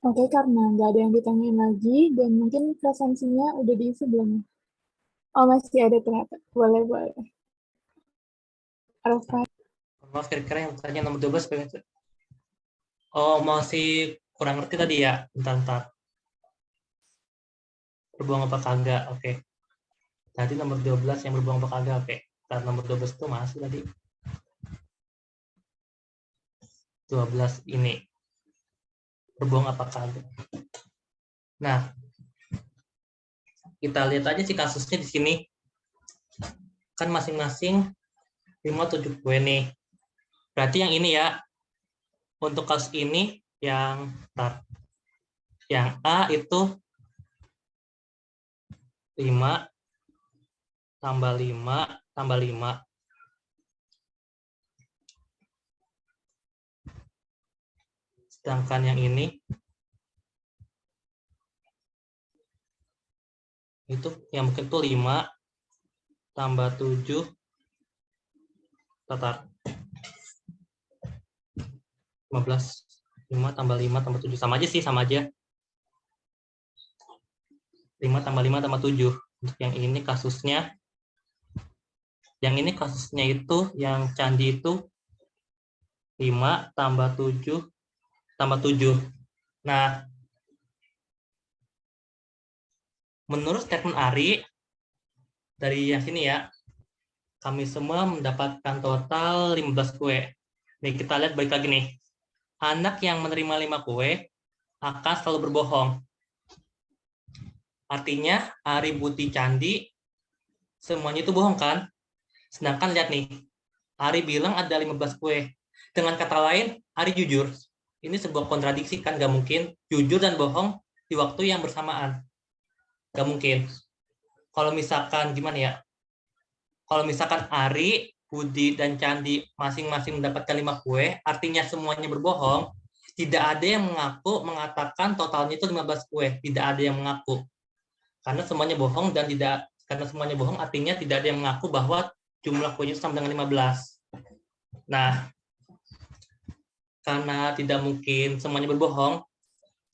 Speaker 1: Oke, karena nggak ada yang ditanyain lagi, dan mungkin presensinya udah diisi belum? Oh, masih ada ternyata. Boleh, boleh. Arafah.
Speaker 2: Maaf, kira-kira yang tanya nomor 12. Oh, masih kurang ngerti tadi ya? Bentar. Berbuang apa kagak? Oke. Tadi nomor 12 yang berbuang apa kagak? Oke. Ntar nomor 12 itu masih tadi. 12 ini. Berbuang apa kagak? Nah, kita lihat aja sih kasusnya di sini. Kan masing-masing 5-7 kue nih. Berarti yang ini ya, untuk kasus ini yang A itu 5 tambah 5 tambah 5. Sedangkan yang ini itu yang mungkin tuh 5 tambah 7 tatar 15. 5 tambah 5 tambah 7 sama aja sih, sama aja. 5 tambah 5 tambah 7. Untuk yang ini kasusnya itu yang candi itu 5 tambah 7 tambah 7. Nah, menurut statement Ari dari yang sini ya, kami semua mendapatkan total 15 kue. Nih, kita lihat balik lagi nih. Anak yang menerima 5 kue akan selalu berbohong. Artinya, Ari, Budi, Candi, semuanya itu bohong kan? Sedangkan lihat nih, Ari bilang ada 15 kue. Dengan kata lain, Ari jujur. Ini sebuah kontradiksi kan? Gak mungkin jujur dan bohong di waktu yang bersamaan. Gak mungkin. Kalau misalkan gimana ya? Kalau misalkan Ari, Budi, dan Candi masing-masing mendapatkan 5 kue, artinya semuanya berbohong, tidak ada yang mengatakan totalnya itu 15 kue. Tidak ada yang mengaku. Karena semuanya bohong dan karena semuanya bohong artinya tidak ada yang mengaku bahwa jumlah kuenya sama dengan 15. Nah, karena tidak mungkin semuanya berbohong,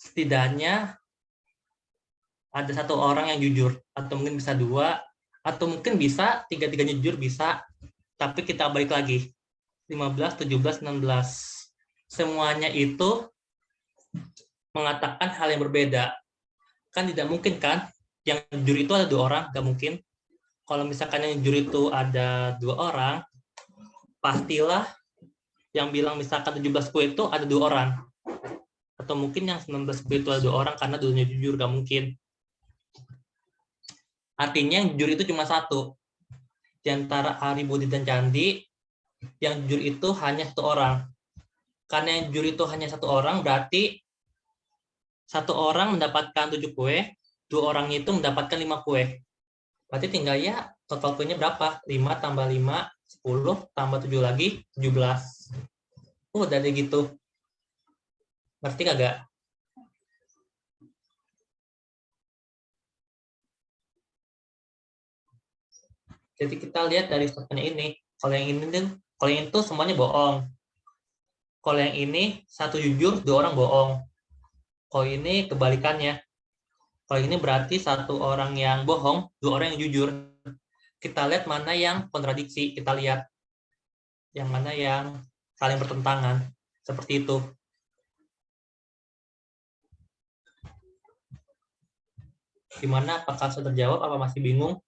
Speaker 2: setidaknya ada satu orang yang jujur, atau mungkin bisa 2, atau mungkin bisa 3-3 jujur bisa, tapi kita balik lagi. 15, 17, 16. Semuanya itu mengatakan hal yang berbeda. Kan tidak mungkin kan, yang jujur itu ada 2 orang, nggak mungkin. Kalau misalkan yang jujur itu ada 2 orang, pastilah yang bilang misalkan 17 kue itu ada 2 orang. Atau mungkin yang 19 kue itu ada 2 orang karena dulunya jujur, nggak mungkin. Artinya yang jujur itu cuma 1. Di antara Ari, Budi, dan Candi, yang jujur itu hanya 1 orang. Karena yang jujur itu hanya 1 orang, berarti 1 orang mendapatkan 7 kue, 2 orang itu mendapatkan 5 kue. Berarti tinggal ya total kuenya berapa? 5 tambah 5, 10, tambah 7 lagi, 17. Udah deh gitu. Ngerti kagak? Jadi kita lihat dari statementnya ini. Kalau yang itu semuanya bohong. Kalau yang ini 1 jujur, 2 orang bohong. Kalau ini kebalikannya. Kalau ini berarti 1 orang yang bohong, 2 orang yang jujur. Kita lihat mana yang kontradiksi. Kita lihat yang mana yang saling bertentangan. Seperti itu. Gimana? Apakah sudah terjawab? Apa masih bingung?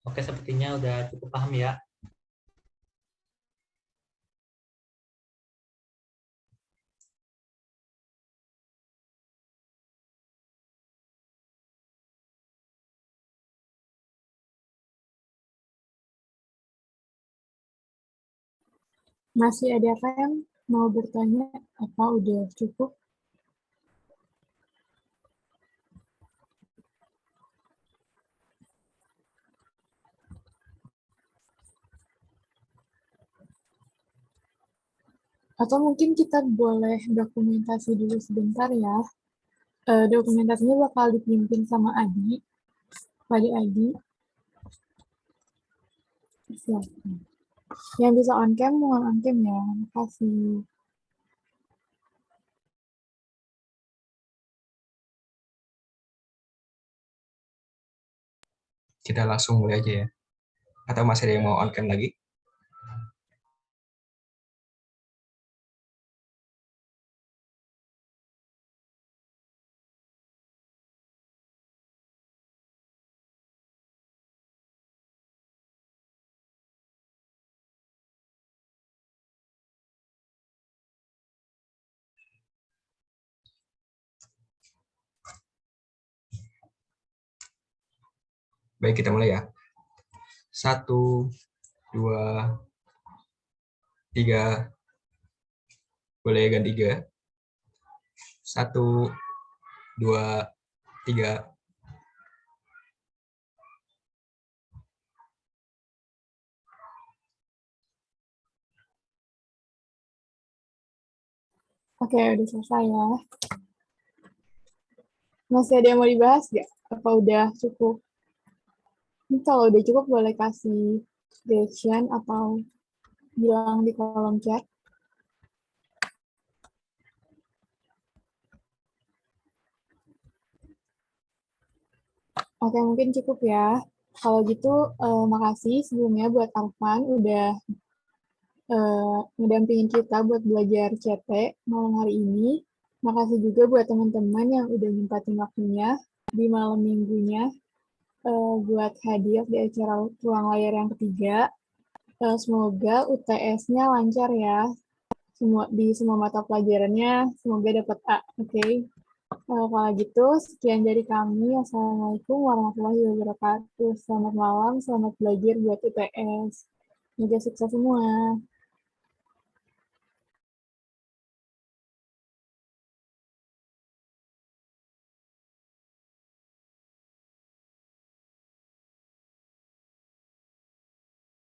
Speaker 2: Oke, sepertinya udah cukup paham ya.
Speaker 1: Masih ada apa yang mau bertanya? Apa udah cukup? Atau mungkin kita boleh dokumentasi dulu sebentar ya. Dokumentasinya bakal dipimpin sama Adi, Adi. Siap. Yang bisa on cam, mohon on cam ya. Terima kasih.
Speaker 3: Kita langsung mulai aja ya. Atau masih ada yang mau on cam lagi? Baik, kita mulai ya. 1, 2, 3. Boleh ganti 3. 1, 2, 3.
Speaker 1: Oke, udah selesai ya. Masih ada yang mau dibahas nggak? Apa udah cukup? Ini kalau udah cukup boleh kasih reaction atau bilang di kolom chat. Oke, mungkin cukup ya. Kalau gitu, makasih sebelumnya buat Arfan udah ngedampingin kita buat belajar CT malam hari ini. Makasih juga buat teman-teman yang udah nyempatin waktunya di malam minggunya buat hadir di acara ruang layar yang ketiga. Semoga UTS-nya lancar ya. Di semua mata pelajarannya, semoga dapat A. Oke. Kalau gitu, sekian dari kami. Assalamualaikum warahmatullahi wabarakatuh. Selamat malam, selamat belajar buat UTS. Semoga sukses semua.